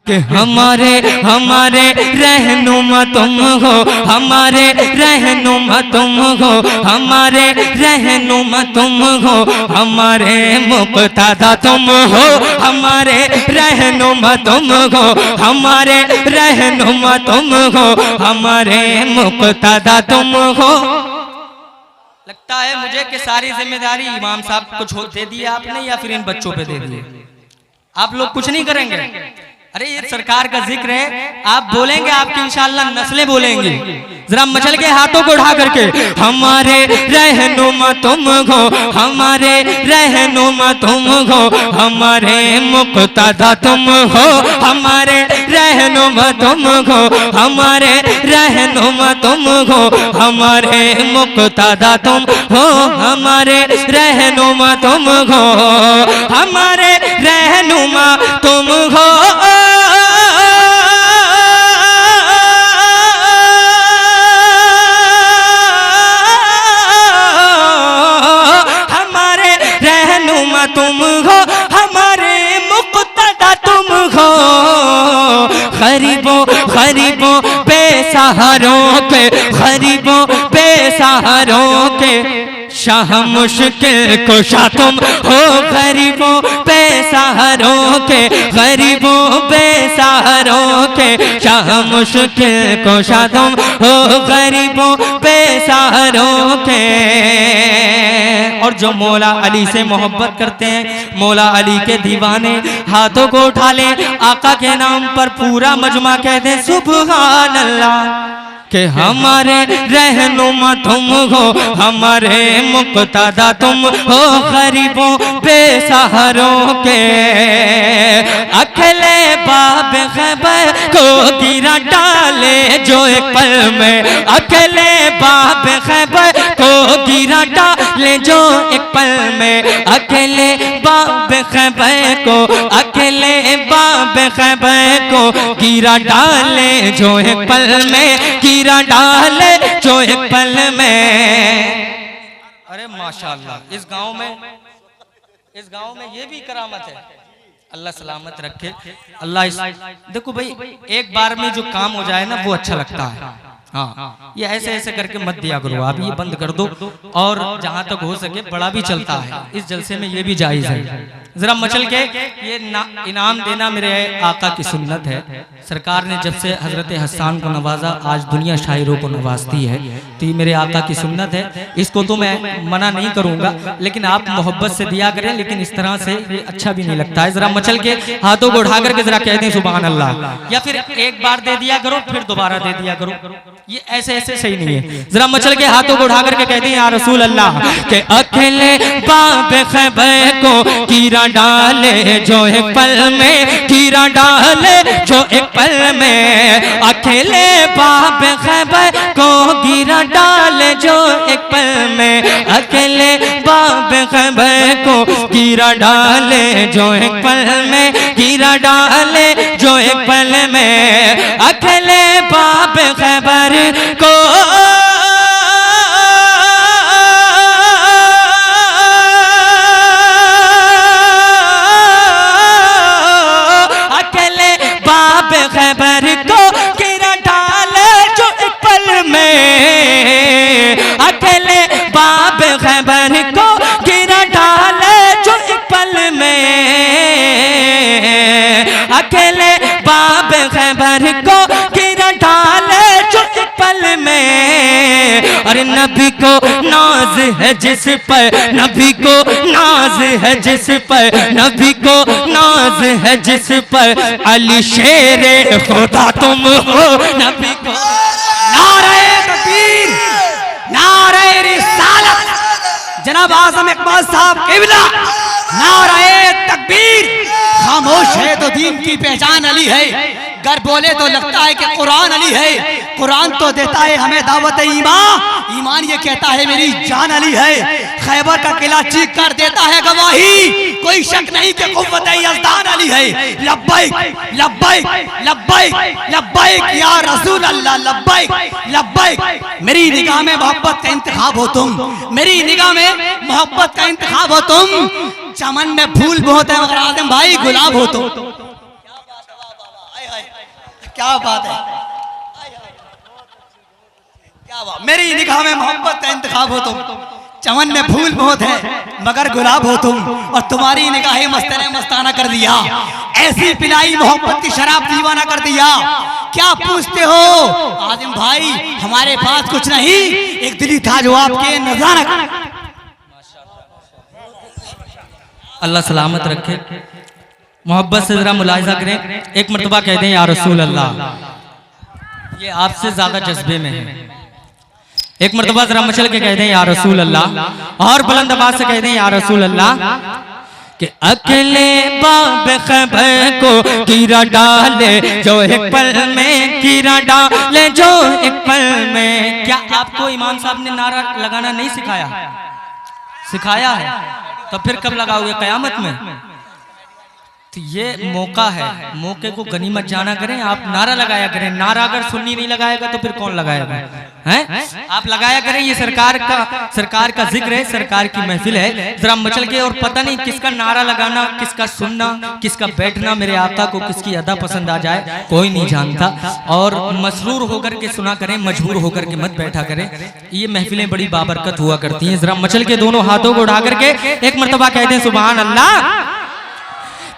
कि हमारे हमारे रहनुमा तुम हो, हमारे रहनुमा तुम हो, हमारे रहनुमा तुम हो, हमारे मुक्तदा तुम हो, हमारे रहनुमा तुम हो, हमारे रहनुमा तुम हो, हमारे मुक्तदा तुम हो। लगता है मुझे कि सारी जिम्मेदारी इमाम साहब को दे दी आपने या फिर इन बच्चों पे दे दी। आप लोग कुछ नहीं करेंगे। अरे ये सरकार का जिक्र है, आप बोलेंगे आपकी इंशाअल्लाह नस्लें बोलेंगी। जरा मचल के हाथों को उठा करके, हमारे रहनुमा तुम हो, हमारे रहनुमा तुम हो, हमारे मुक्तदा तुम हो, हमारे रहनुमा तुम हो, हमारे रहनुमा तुम हो, हमारे मुक्तदा तुम हो, हमारे रहनुमा तुम हो, हमारे रहनुमा तुम हो। तुम हो हमारे मुक्तदा तुम हो, गरीबों गरीबों बेसहारों के, गरीबों बेसहारों के शाह मुश्किल कुशा तुम हो, गरीबों बेसहारों के, गरीबों बेसहारों के शाह मुश्किल कुशा तुम हो, गरीबों बेसहारों के। और जो मौला अली से मोहब्बत करते हैं, मौला अली के दीवाने, हाथों को उठा ले, आका के नाम पर पूरा मजमा कह दे सुभान अल्लाह। कि हमारे रहनुमा तुम हो, हमारे मुक्तदा तुम हो, गरीबों बेसहारों के अकेले बाब खैबर को गिरा डाले जो एक पल में, अकेले बाब खैबर को गिरा डाले जो एक पल में, अकेले बाब खैबर को, अकेले बाब खैबर को गिरा डाले जो एक पल में, गिरा डाले जो एक पल में। अरे माशाअल्लाह, इस गांव में ये भी करामत है। अल्लाह सलामत रखे। अल्लाह देखो भाई, एक बार में जो काम हो जाए ना वो अच्छा लगता है। हाँ, ये ऐसे ऐसे करके मत दिया करो, आप ये बंद कर दो। और जहां तक हो सके बड़ा भी चलता है, इस जलसे में ये भी जायज है। जरा मचल के ये इनाम देना मेरे आका की सुन्नत है। सरकार ने जब से हजरत हसन को नवाजा, आज दुनिया शायरों को नवाजती है, तो ये मेरे आका की सुन्नत है। इसको तो मैं मना नहीं करूंगा, लेकिन आप मोहब्बत से दिया करें, लेकिन इस तरह से ये अच्छा भी नहीं लगता है। जरा मचल के हाथों को उठा करके जरा कह दें सुभान अल्लाह, या फिर एक बार दे दिया करो फिर दोबारा दे दिया करो, ये ऐसे ऐसे सही नहीं है। जरा मचल के हाथों को उठा करके कह दें या रसूल अल्लाह के अकेले बाब खैबर को कीरा डाले जो एक पल में, कीरा डाले जो एक पल में, अकेले बाब खैबर को गिरा डाले जो एक पल में, अकेले बाब खैबर को गिरा डाले जो एक पल में, गिरा डाले जो एक पल में, अकेले बाब खैबर को खैबर को गिरा डाले जो एक पल में, अकेले बाब खैबर को गिरा डाले जो एक पल में, अकेले बाब खैबर को गिरा डाले जो एक पल में। अरे नबी को नाज है जिस पर, नबी को नाज है जिस पर, नबी को नाज है जिस पर, अली शेरे खुदा तुम हो, नबी को। नारे तकबीर, नारे रिसालत, जनाब आज़म इकबाल साहब क़िबला, नारे तकबीर। खामोश है तो दीन की पहचान अली है, गर बोले तो लगता है कि कुरान अली है। कुरान तो देता है हमें दावत ईमान, ईमान ये कहता है मेरी जान अली है। खैबर का किला चीख कर देता है गवाही, कोई शक नहीं कि कुव्वत यज़दान अली है। लब्बैक लब्बैक लब्बैक लब्बैक या रसूल अल्लाह, लब्बैक लब्बैक। मेरी निगाह में मोहब्बत का इंतखाब हो तुम, मेरी निगाह में मोहब्बत का इंतखाब हो तुम। चमन में फूल बहुत है मगर आदम भाई गुलाब हो तुम। क्या बात है, क्या बात। मेरी निगाह में मोहब्बत का इंतखाब हो तुम, चमन में फूल बहुत है मगर गुलाब हो तुम, और तुम्हारी निगाहें मस्ते ने मस्ताना कर दिया, ऐसी पिलाई मोहब्बत की शराब दीवाना कर दिया। क्या पूछते हो आजिम भाई, हमारे पास कुछ नहीं, एक दिली था जो आपके नजारा। अल्लाह सलामत रखे। मोहब्बत से जरा मुलाहिजा करें, एक मरतबा कह दें या रसूल अल्लाह, ये आपसे ज्यादा जज्बे में है। एक मरतबा जरा मचल के कह दें या रसूल अल्लाह, और बुलंद आवाज से कह दें या रसूल अल्लाह, कि अकेले बाब खैबर को कीड़ा डाले जो एक पल में, कीड़ा डाले जो एक पल में। क्या आपको इमाम साहब ने नारा लगाना नहीं सिखाया? सिखाया है, तो फिर कब लगाओगे? कयामत में। तो ये मौका है, मौके को गनीमत जाना करें, आप नारा लगाया करें। नारा अगर सुन्नी नहीं लगाएगा तो फिर कौन लगाएगा? हैं? आप लगाया करें। ये सरकार का जिक्र है, सरकार की महफिल है, जरा मचल के। और पता नहीं किसका नारा लगाना, किसका सुनना, किसका बैठना मेरे आका को किसकी अदा पसंद आ जाए, कोई नहीं जानता। और मसरूर होकर के सुना करें, मजबूर होकर के मत बैठा करें। ये महफिलें बड़ी बाबरकत हुआ करती हैं। जरा मचल के दोनों हाथों को उठा करके एक मरतबा कहते हैं सुभान अल्लाह,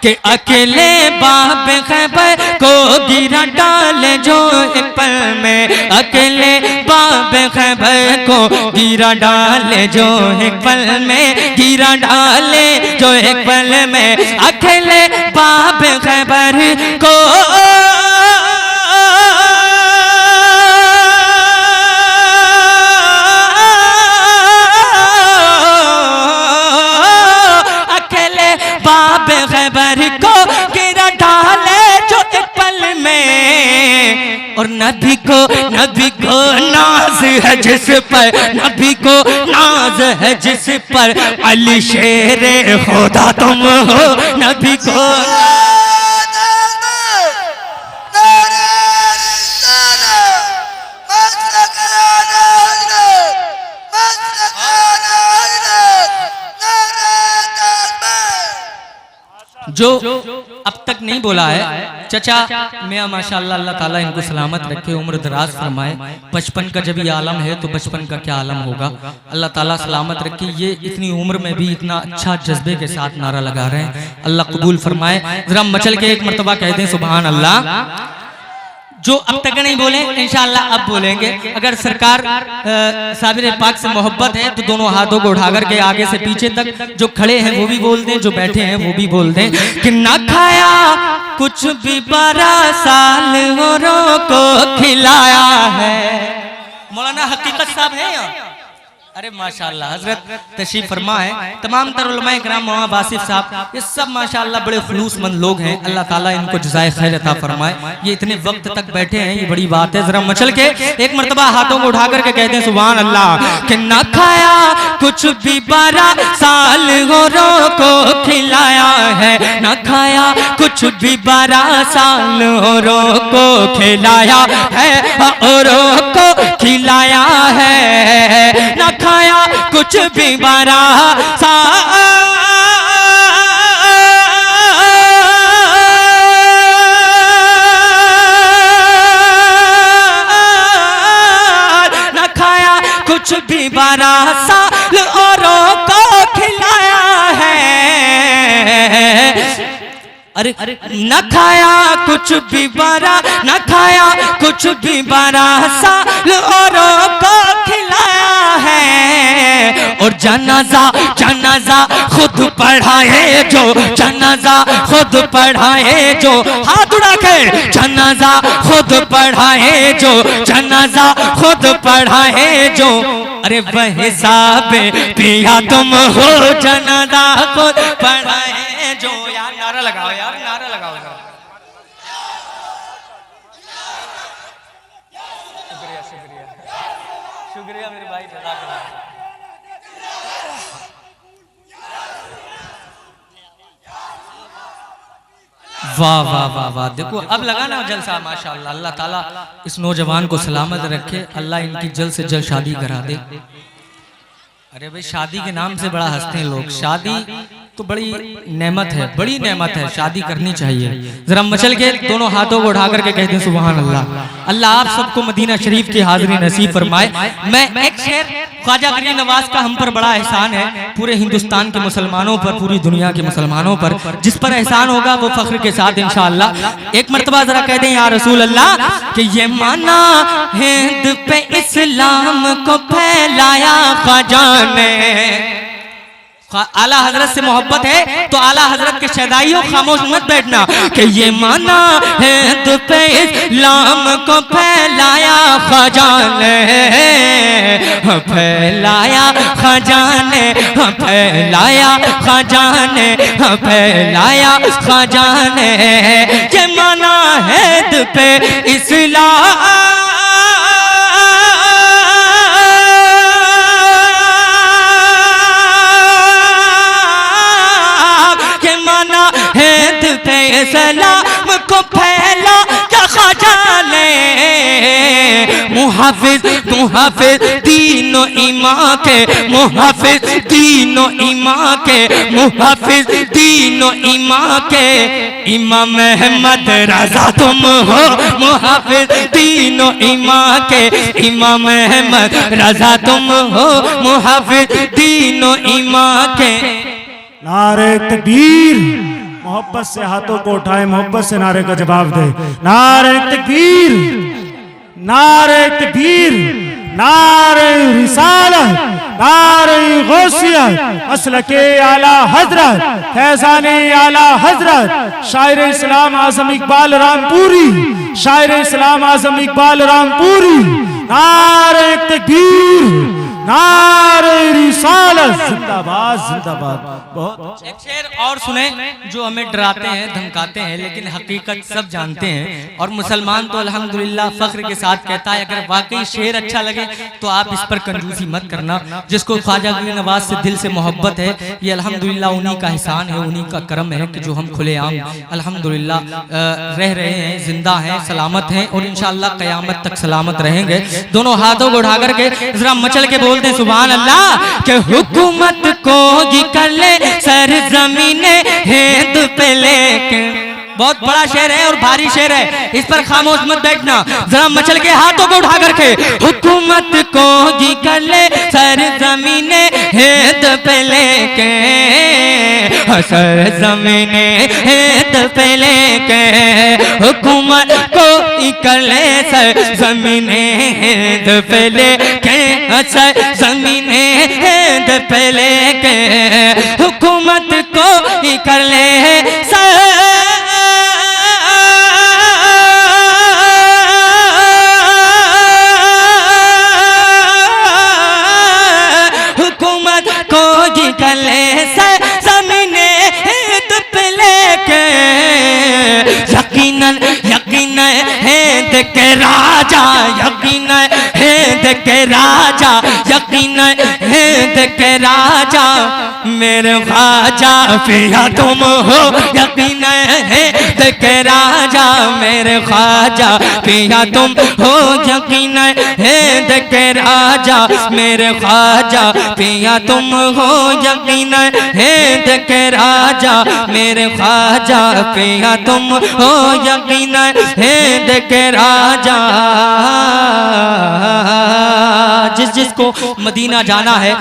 कि अकेले बाब खैबर को गिरा डाले जो एक पल में, अकेले बाब खैबर को गिरा डाले जो एक पल में, गिरा डाले जो एक पल में, अकेले बाब खैबर को खैबर को गिरा डाले जो एक पल में। और नबी को नाज है जिस पर, नबी को नाज है जिस पर, अली शेरे खुदा तुम हो। नबी को जो अब तक नहीं बोला है, चचा मियां माशाअल्लाह, अल्लाह ताला इनको सलामत रखे, उम्र दराज फरमाए। बचपन का जब ये आलम है तो बचपन का क्या आलम होगा, अल्लाह ताला सलामत रखे। ये इतनी उम्र में भी इतना अच्छा जज्बे के साथ नारा लगा रहे हैं, अल्लाह कबूल फरमाए। जरा मचल के एक मरतबा कह दें सुभान अल्लाह। जो अब तक नहीं बोले इंशाअल्लाह अब बोलेंगे। अगर सरकार साबिर पाक से मोहब्बत है तो दोनों हाथों को उठा करके आगे से पीछे तक, जो खड़े हैं वो भी बोल दें, जो बैठे हैं वो भी बोल दें कि ना खाया कुछ भी 12 साल औरों को खिलाया है। मौलाना हकीकत साहब है यहाँ? अरे माशाअल्लाह, हजरत तशरीफ फरमा है। तमाम तर उलमाए किराम, मौलाना बासिफ साहब, ये सब माशाअल्लाह बड़े खुलूसमंद लोग हैं। अल्लाह ताला इनको जज़ाए खैर अता फरमाए। ये इतने वक्त तक बैठे हैं, ये बड़ी बात है। जरा मचल के एक मरतबा हाथों को उठा करके कहते हैं सुभान अल्लाह, कि ना खाया कुछ भी 12 साल औरों को खिलाया है, ना खाया कुछ भी 12 साल औरों को खिलाया है, औरों को खिलाया है, ना खाया कुछ भी 12 साल ना खाया कुछ भी 12 साल औरों को खिलाया है। अरे न खाया कुछ भी 12, न खाया कुछ भी 12 साल औरों को खिलाया है। और जनाजा जनाजा खुद पढ़ाए जो, जनाजा खुद पढ़ाए जो, हाथ उड़ा के जनाजा खुद पढ़ाए जो, जनाजा खुद पढ़ाए जो। अरे वह साहब पिया तुम हो, जनाजा खुद पढ़ाए जो। यार नारा लगाओ, यार नारा लगाओ। शुक्रिया शुक्रिया शुक्रिया मेरे भाई, जज़ाकल्लाह। वाह वाह वाह वाह, देखो अब लगा ना जलसा माशाअल्लाह। अल्लाह ताला इस नौजवान को सलामत रखे, अल्लाह इनकी जल्द से जल्द शादी करा दे। अरे भाई शादी के नाम से बड़ा हंसते हैं लोग। शादी तो बड़ी नेमत है, बड़ी नेमत है, शादी करनी चाहिए। जरा मचल के दोनों हाथों को उठा करके कहते हैं सुभान अल्लाह। अल्लाह आप सबको मदीना शरीफ की हाजिरी नसीब फरमाए। मैं एक शेर, ख्वाजा गरीब नवाज का हम पर बड़ा एहसान है, पूरे हिंदुस्तान के मुसलमानों पर, पूरी दुनिया के मुसलमानों पर, जिस पर एहसान होगा वो फख्र के साथ इंशाअल्लाह एक मर्तबा जरा कह दें या रसूल अल्लाह कि ये माना हिंद पे इस्लाम को फैलाया ख्वाजा ने। आला हजरत से मोहब्बत है तो आला हजरत के शहदाइयों खामोश मत बैठना कि ये माना हिंद पे इस्लाम को फैलाया ख्वाजा ने, फैलाया ख्वाजा ने, फैलाया ख्वाजा ने, फैलाया ख्वाजा ने। ये माना हिंद पे इस्लाम सलाम को फैला क्या ख्वाजा ने। मुहाफिज मुहाफिज तीनों ईमां के, मुहाफिज तीनों ईमां के, मुहाफिज तीनों ईमां के, इमाम अहमद रजा तुम हो। मुहाफिज तीनों ईमां के, इमाम अहमद रजा तुम हो। मुहाफिज तीनों ईमां के। नारे तकबीर, मोहब्बत से हाथों को उठाए, मोहब्बत से नारे का जवाब दे। नारे तकबीर, नारे तकबीर, नारे रिसालत, नारे गौसियत, मसलके आला हजरत, फैज़ाने आला हजरत, शायर इस्लाम आज़म इकबाल रामपुरी, शायर इस्लाम आज़म इकबाल रामपुरी। नारे तकबीर, नारे रिसालत, जिंदाबाद जिंदाबाद। बहुत एक शेर और सुने जो हमें डराते हैं, धमकाते हैं, लेकिन हकीकत सब जानते हैं। और मुसलमान तो अल्हम्दुलिल्लाह फख्र के साथ कहता है, अगर वाकई शेर अच्छा लगे तो आप इस पर कंजूसी मत करना। जिसको ख्वाजा गरीब नवाज से दिल से मोहब्बत है, ये अल्हम्दुलिल्लाह उन्हीं का एहसान है, उन्हीं का करम है कि जो हम खुलेआम अल्हम्दुलिल्लाह रह रहे हैं, जिंदा हैं, सलामत हैं और इंशाअल्लाह क़यामत तक सलामत रहेंगे। दोनों हाथों को उठा करके जरा मचल के बोलते हैं सुभान अल्लाह के हुकूमत को ही कर ले सर ज़मीने हिंद पे लेके। बहुत बड़ा शेर है और भारी शेर है, इस पर खामोश मत बैठना। जरा मचल के हाथों को उठा करके हुकूमत को ही कर ले सर ज़मीने हिंद पे लेके, सर ज़मीने हिंद पे लेके। हुकूमत को ही कर ले सर ज़मीने हिंद पे लेके, सर ज़मीने हिंद पे लेके। हुकूमत को ही कर ले सर यकीनन यकीनन हिंद के राजा, यकीनन हिंद के राजा, यकीनन हिंद के राजा मेरे ख्वाजा पिया तुम हो। यकीनन हिंद के राजा मेरे ख्वाजा पिया तुम हो। यकीनन हिंद के राजा मेरे ख्वाजा पिया तुम हो। यकीनन हिंद के राजा मेरे ख्वाजा पिया तुम हो। यकीनन हिंद के राजा। जिस जिसको मदीना जाना है